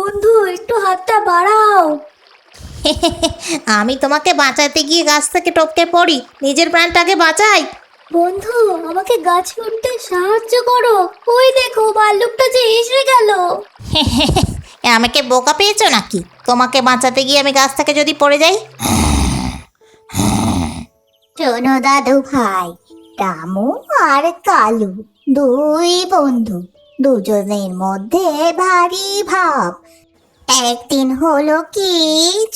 বন্ধু একটু হাতটা বাড়াও। আমি তোমাকে বাঁচাতে গিয়ে গাছ থেকে টপকে পড়ি, নিজের প্রাণটাকে বাঁচাই। বন্ধু আমাকে গাছে উঠতে সাহায্য করো, ওই দেখো ভাল্লুকটা যে এসে গেল। আমাকে বোকা পেয়েছো নাকি? তোমাকে বাঁচাতে গিয়ে আমি গাছ থেকে যদি পড়ে যাই? শোনো দাদু ভাই, রামু আর কালু দুই বন্ধু, দুজনের মধ্যে ভারী ভাব। একদিন হলো কি,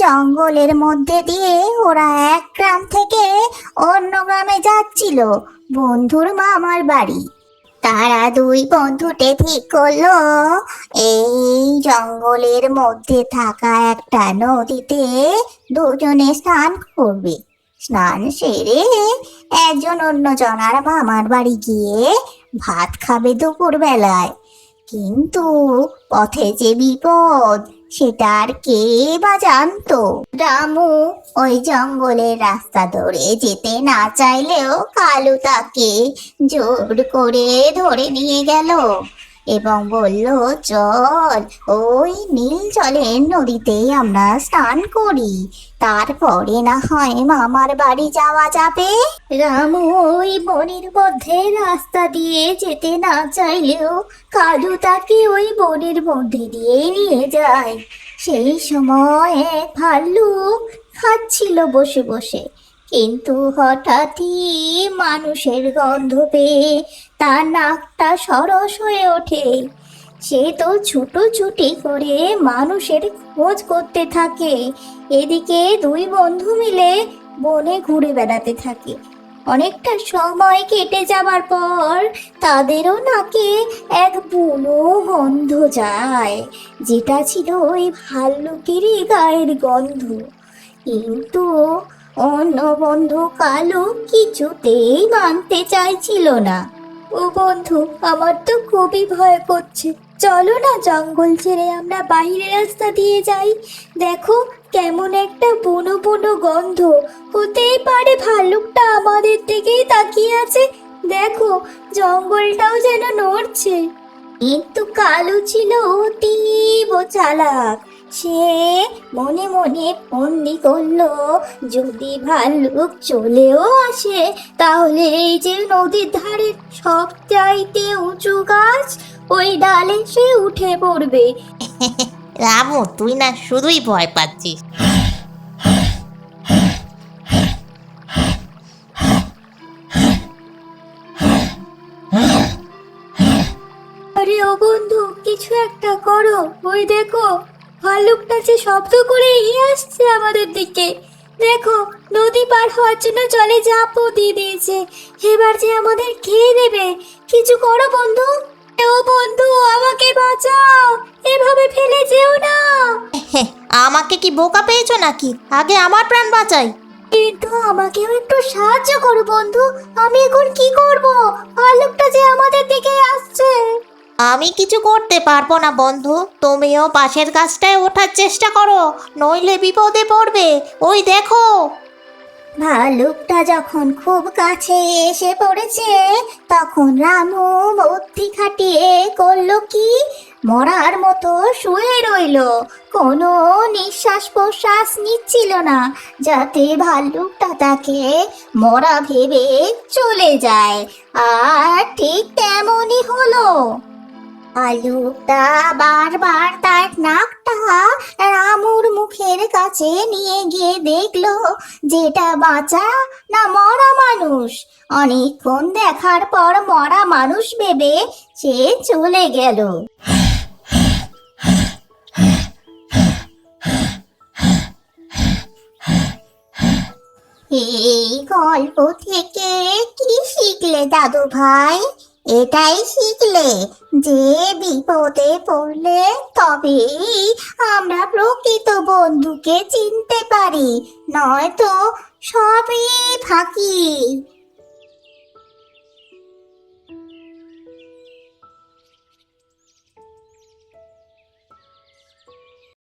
জঙ্গলের মধ্যে দিয়ে ওরা এক গ্রাম থেকে অন্য গ্রামে যাচ্ছিল বন্ধুর মামার বাড়ি। তারা দুই বন্ধুতে ঠিক করলো এই জঙ্গলের মধ্যে থাকা একটা নদীতে দুজনে স্নান করবে। স্নান সেরে একজন অন্যজনার মামার বাড়ি গিয়ে ভাত খাবে দুপুর বেলায়। কিন্তু পথে যে বিপদ সেটা আর কে বা জানতো। রামু ওই জঙ্গলের রাস্তা ধরে যেতে না চাইলেও কালু তাকে জোর করে ধরে নিয়ে গেল এবং বলল, চল ওই নীল জলের নদীতেই আমরা স্নান করি, তারপরে না হয় মামার বাড়ি যাওয়া যাবে। রামু ওই বনের মধ্যে রাস্তা দিয়ে যেতে না চাইলেও কালু তাকে ওই বনের মধ্যে দিয়ে নিয়ে যায়। সেই সময় এক ভাল্লুক খাচ্ছিল বসে বসে, কিন্তু হঠাৎই মানুষের গন্ধ পেয়ে তার নাকটা সরস হয়ে ওঠে। সে তো ছুটোছুটি করে মানুষের খোঁজ করতে থাকে। এদিকে দুই বন্ধু মিলে বনে ঘুরে বেড়াতে থাকে। অনেকটা সময় কেটে যাবার পর তাদেরও নাকে এক বুনো গন্ধ যায়, যেটা ছিল ওই ভাল্লুকেরই গায়ের গন্ধ। কিন্তু অন্য বন্ধু কালু কিছুতেই মানতে চাইছিল না। ও বন্ধু, আমার তো খুবই ভয় করছে, চলো না জঙ্গল ছেড়ে আমরা বাইরে রাস্তা দিয়ে যাই। দেখো কেমন একটা বুনো বুনো গন্ধ, হতেই পারে ভাল্লুকটা আমাদের দিকেই তাকিয়ে আছে। দেখো জঙ্গলটাও যেন নড়ছে। কিন্তু কালু ছিল অতীব চালাক। সে মনে মনে ফন্দি করলো, যদি ভাল্লুক চলেও আসে তাহলে এই যে নদীর ধারে সবচাইতে উঁচু গাছ, ওই ডালে সে উঠে পড়বে। রামু, তুই না শুধুই ভয় পাচ্ছিস। আরে ও বন্ধু, কিছু একটা করো, ওই দেখো ভাল্লুকটা যে শব্দ করে এগিয়ে আসছে আমাদের দিকে। দেখো নদী পার হওয়ার জন্য জলে ঝাঁপও দিয়ে দিয়েছে, এবার যে আমাদের খেয়ে নেবে। কিছু করো বন্ধু। ও বন্ধু আমাকে বাঁচাও, এভাবে ফেলে যেও না। আমাকে কি বোকা পেয়েছো নাকি? আগে আমার প্রাণ বাঁচাই। কিন্তু আমাকেও একটু সাহায্য করো বন্ধু, আমি এখন কি করব? ভাল্লুকটা যে আমাদের দিকে আসছে। আমি কিছু করতে পারবো না বন্ধু, তুমিও পাশের গাছটায় ওঠার চেষ্টা করো, নইলে বিপদে পড়বে। ওই দেখো। ভালুকটা যখন খুব কাছে এসে পড়েছে তখন রামু বুদ্ধি খাটিয়ে করলো কি, মরার মতো শুয়ে রইলো। কোনো নিঃশ্বাস প্রশ্বাস নিচ্ছিল না, যাতে ভাল্লুকটা তাকে মরা ভেবে চলে যায়। আর ঠিক তেমনই হলো। ভালুকটা বারবার তার নাকটা রামুর মুখের কাছে নিয়ে গিয়ে দেখলো যেটা বাঁচা না মরা মানুষ। অনেকক্ষণ দেখার পর মরা মানুষ ভেবে সে চলে গেল। এই গল্প থেকে কি শিখলে দাদু ভাই? এটাই শিখলে যে বিপদে পড়লে তবেই আমরা প্রকৃত বন্ধুকে চিনতে পারি, নয়তো সবই ফাঁকি।